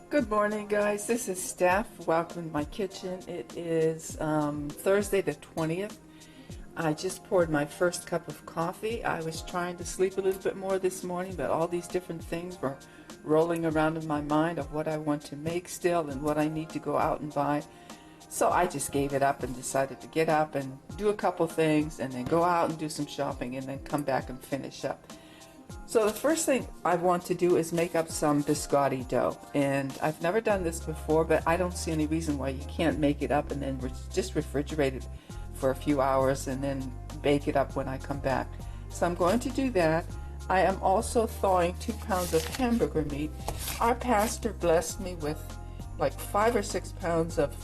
Good morning, guys. This is Steph. Welcome to my kitchen. It is Thursday the 20th. I just poured my first cup of coffee. I was trying to sleep a little bit more this morning, but all these different things were rolling around in my mind of what I want to make still and what I need to go out and buy. So I just gave it up and decided to get up and do a couple things and then go out and do some shopping and then come back and finish up. So the first thing I want to do is make up some biscotti dough, and I've never done this before, but I don't see any reason why you can't make it up and then just refrigerate it for a few hours and then bake it up when I come back. So I'm going to do that. I am also thawing 2 pounds of hamburger meat. Our pastor blessed me with like 5 or 6 pounds of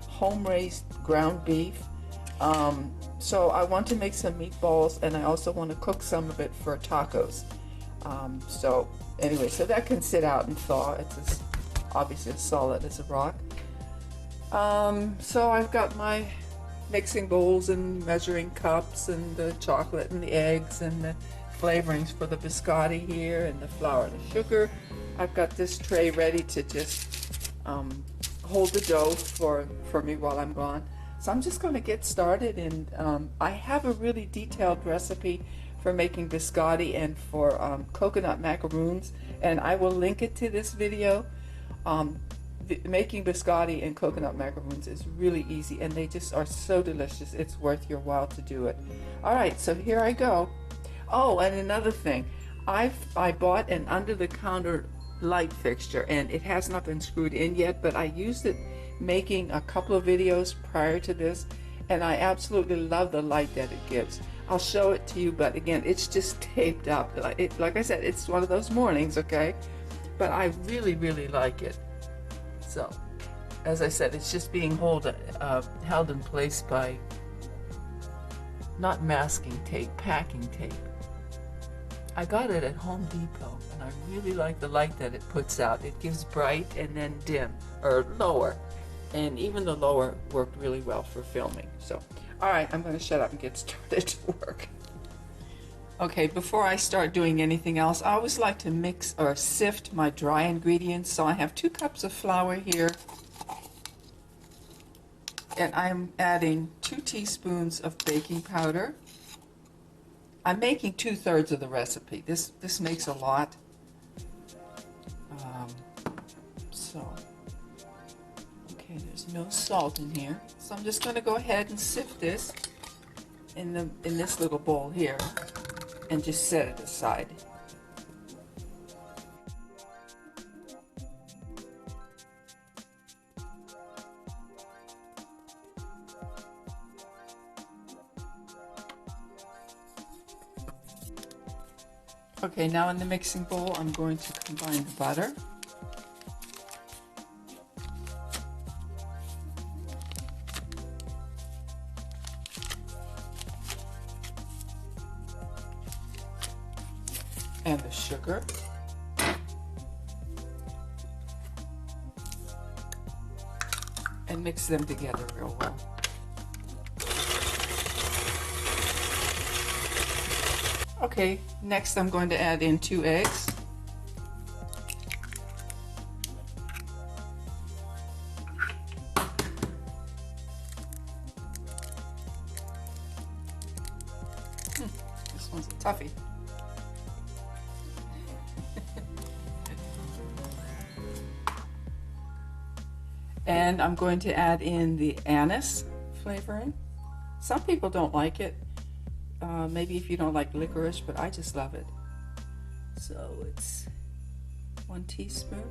home-raised ground beef. So I want to make some meatballs, and I also want to cook some of it for tacos. So anyway, so that can sit out and thaw. It's obviously as solid as a rock. So I've got my mixing bowls and measuring cups and the chocolate and the eggs and the flavorings for the biscotti here and the flour and the sugar. I've got this tray ready to just hold the dough for me while I'm gone. So I'm just going to get started, and I have a really detailed recipe for making biscotti and for coconut macaroons, and I will link it to this video. Making biscotti and coconut macaroons is really easy, and they just are so delicious. It's worth your while to do it. All right, so here I go. Oh, and another thing, I bought an under-the-counter light fixture, and it has not been screwed in yet, but I used it making a couple of videos prior to this, and I absolutely love the light that it gives. I'll show it to you, but again, it's just taped up. Like I said, it's one of those mornings, okay? But I really, really like it. So, as I said, it's just being held in place by not masking tape, packing tape. I got it at Home Depot, and I really like the light that it puts out. It gives bright and then dim, or lower. And even the lower worked really well for filming. So, all right, I'm going to shut up and get started to work. Okay, before I start doing anything else, I always like to mix or sift my dry ingredients. So I have 2 cups of flour here, and I'm adding 2 teaspoons of baking powder. I'm making 2/3 of the recipe. This makes a lot. Okay, there's no salt in here, so I'm just going to go ahead and sift this in this little bowl here, and just set it aside. Okay, now in the mixing bowl, I'm going to combine the butter, and the sugar, and mix them together real well. Okay, next I'm going to add in 2 eggs. This one's a toughie. And I'm going to add in the anise flavoring. Some people don't like it. Maybe if you don't like licorice, but I just love it. So it's 1 teaspoon.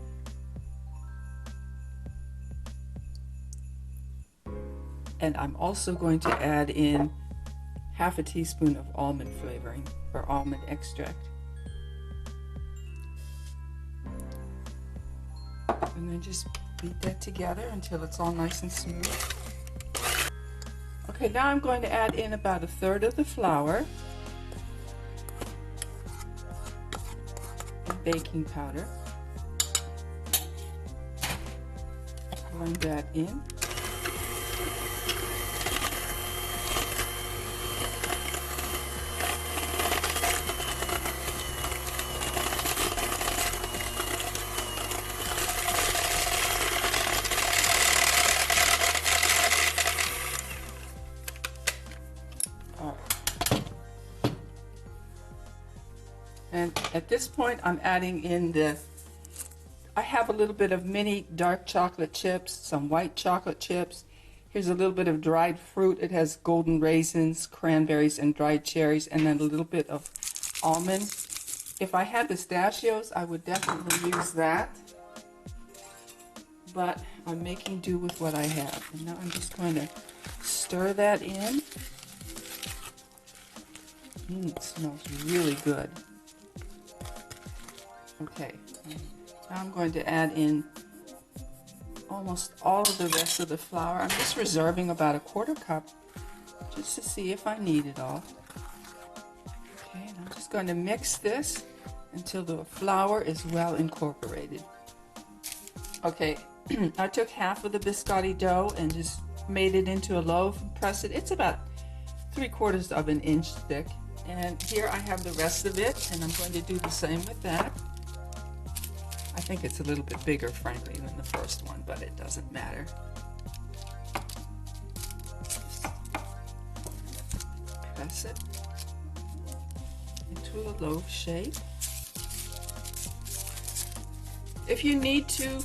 And I'm also going to add in 1/2 teaspoon of almond flavoring, or almond extract. And then just beat that together until it's all nice and smooth. Okay, now I'm going to add in about 1/3 of the flour and baking powder. Blend that in. And at this point, I'm adding in I have a little bit of mini dark chocolate chips, some white chocolate chips. Here's a little bit of dried fruit. It has golden raisins, cranberries, and dried cherries, and then a little bit of almond. If I had pistachios, I would definitely use that. But I'm making do with what I have. And now I'm just going to stir that in. It smells really good. Okay, now I'm going to add in almost all of the rest of the flour. I'm just reserving about a quarter cup just to see if I need it all. Okay, and I'm just going to mix this until the flour is well incorporated. Okay, I took half of the biscotti dough and just made it into a loaf and pressed it. It's about 3/4 of an inch thick. And here I have the rest of it, and I'm going to do the same with that. I think it's a little bit bigger, frankly, than the first one, but it doesn't matter. Press it into a loaf shape. If you need to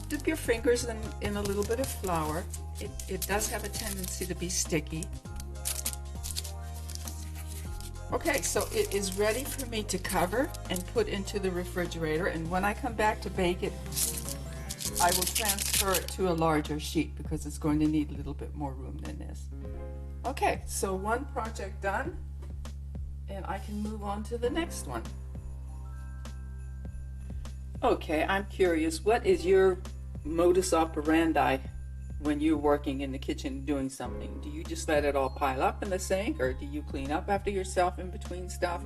dip your fingers in a little bit of flour, it does have a tendency to be sticky. Okay, so it is ready for me to cover and put into the refrigerator, and when I come back to bake it, I will transfer it to a larger sheet because it's going to need a little bit more room than this. Okay, so one project done, and I can move on to the next one. Okay, I'm curious, what is your modus operandi when you're working in the kitchen doing something? Do you just let it all pile up in the sink, or do you clean up after yourself in between stuff?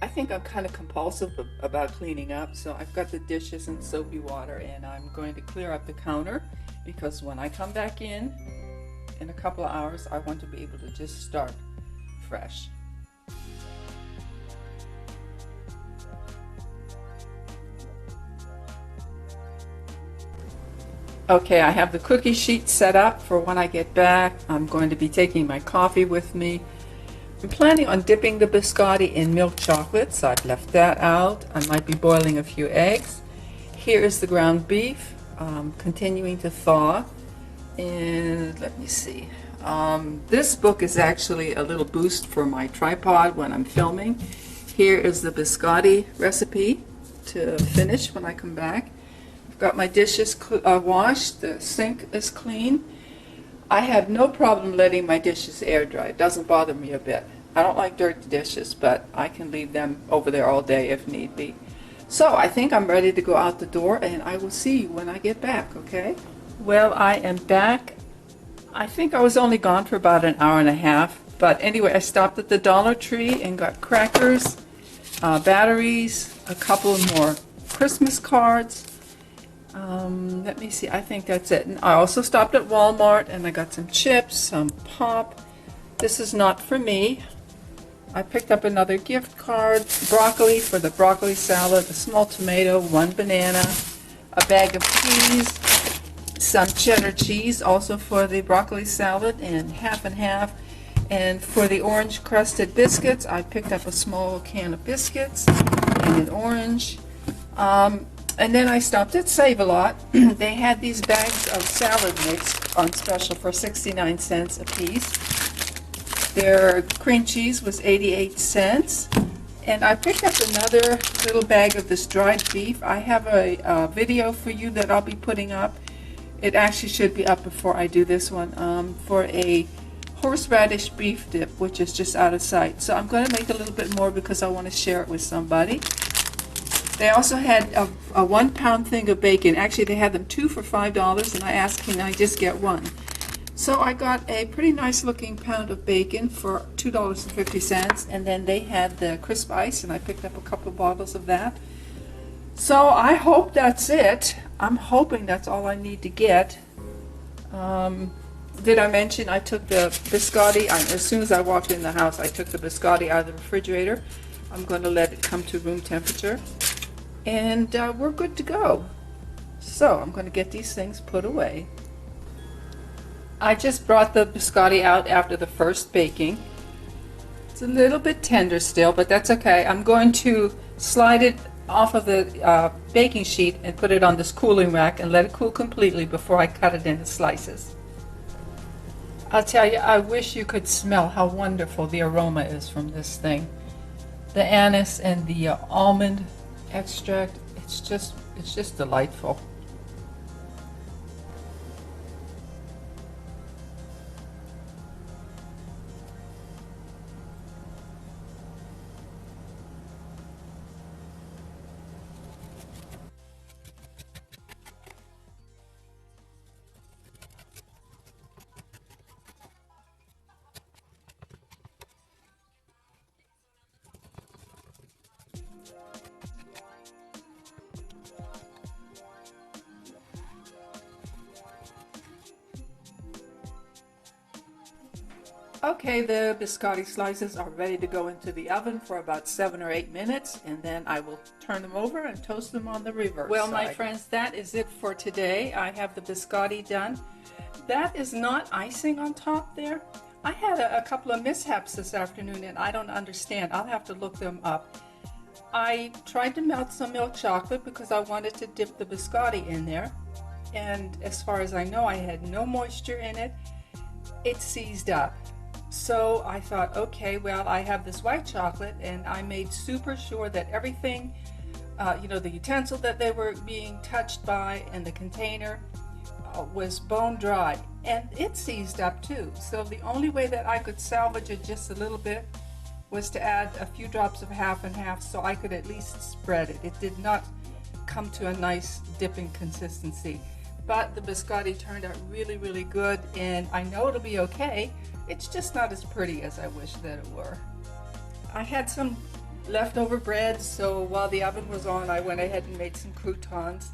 I think I'm kind of compulsive about cleaning up, so I've got the dishes in soapy water, and I'm going to clear up the counter because when I come back in a couple of hours, I want to be able to just start fresh. Okay, I have the cookie sheet set up for when I get back. I'm going to be taking my coffee with me. I'm planning on dipping the biscotti in milk chocolate, so I've left that out. I might be boiling a few eggs. Here is the ground beef, continuing to thaw. And let me see. This book is actually a little boost for my tripod when I'm filming. Here is the biscotti recipe to finish when I come back. Got my dishes washed, the sink is clean. I have no problem letting my dishes air dry. It doesn't bother me a bit. I don't like dirty dishes, but I can leave them over there all day if need be. So I think I'm ready to go out the door, and I will see you when I get back, okay? Well, I am back. I think I was only gone for about an hour and a half, but anyway, I stopped at the Dollar Tree and got crackers, batteries, a couple more Christmas cards. Let me see, I think that's it. And I also stopped at Walmart and I got some chips, some pop. This is not for me. I picked up another gift card, broccoli for the broccoli salad, a small tomato, one banana, a bag of peas, some cheddar cheese also for the broccoli salad, and half. And for the orange crusted biscuits, I picked up a small can of biscuits and an orange. And then I stopped at Save-A-Lot. They had these bags of salad mix on special for 69 cents a piece. Their cream cheese was 88 cents. And I picked up another little bag of this dried beef. I have a video for you that I'll be putting up. It actually should be up before I do this one, for a horseradish beef dip, which is just out of sight. So I'm going to make a little bit more because I want to share it with somebody. They also had a 1 pound thing of bacon. Actually, they had them 2 for $5, and I asked, can I just get one? So I got a pretty nice looking pound of bacon for $2.50, and then they had the crisp ice, and I picked up a couple of bottles of that. So I hope that's it. I'm hoping that's all I need to get. Did I mention I took the biscotti, as soon as I walked in the house, I took the biscotti out of the refrigerator. I'm going to let it come to room temperature. And we're good to go. So I'm going to get these things put away. I just brought the biscotti out after the first baking. It's a little bit tender still, but that's okay. I'm going to slide it off of the baking sheet and put it on this cooling rack and let it cool completely before I cut it into slices. I'll tell you, I wish you could smell how wonderful the aroma is from this thing. The anise and the almond extract, it's just delightful. Okay, the biscotti slices are ready to go into the oven for about 7 or 8 minutes, and then I will turn them over and toast them on the reverse side. My friends, that is it for today. I have the biscotti done. That is not icing on top there. I had a couple of mishaps this afternoon, and I don't understand. I'll have to look them up. I tried to melt some milk chocolate because I wanted to dip the biscotti in there, and as far as I know, I had no moisture in it. It seized up. So I thought, okay, well, I have this white chocolate, and I made super sure that everything, the utensil that they were being touched by and the container was bone dry, and it seized up too. So the only way that I could salvage it just a little bit was to add a few drops of half and half so I could at least spread it. It did not come to a nice dipping consistency. But the biscotti turned out really, really good, and I know it'll be okay. It's just not as pretty as I wish that it were. I had some leftover bread, so while the oven was on, I went ahead and made some croutons.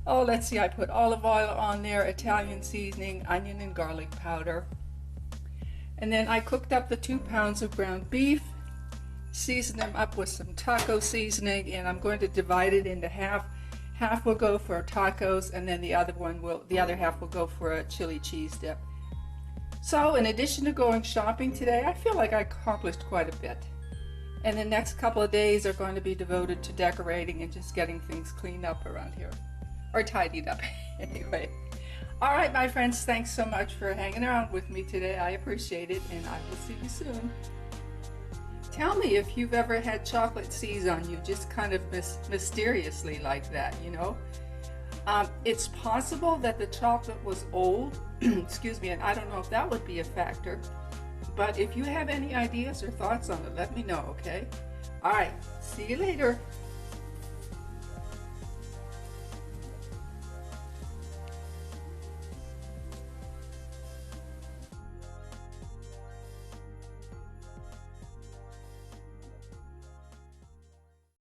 Oh, let's see, I put olive oil on there, Italian seasoning, onion and garlic powder. And then I cooked up the 2 pounds of ground beef, seasoned them up with some taco seasoning, and I'm going to divide it into half. Half will go for tacos, and then the other half will go for a chili cheese dip. So in addition to going shopping today, I feel like I accomplished quite a bit. And the next couple of days are going to be devoted to decorating and just getting things cleaned up around here. Or tidied up, anyway. All right, my friends, thanks so much for hanging around with me today. I appreciate it, and I will see you soon. Tell me if you've ever had chocolate seize on you, just kind of mysteriously like that, you know. It's possible that the chocolate was old, excuse me, and I don't know if that would be a factor. But if you have any ideas or thoughts on it, let me know, okay? All right, see you later.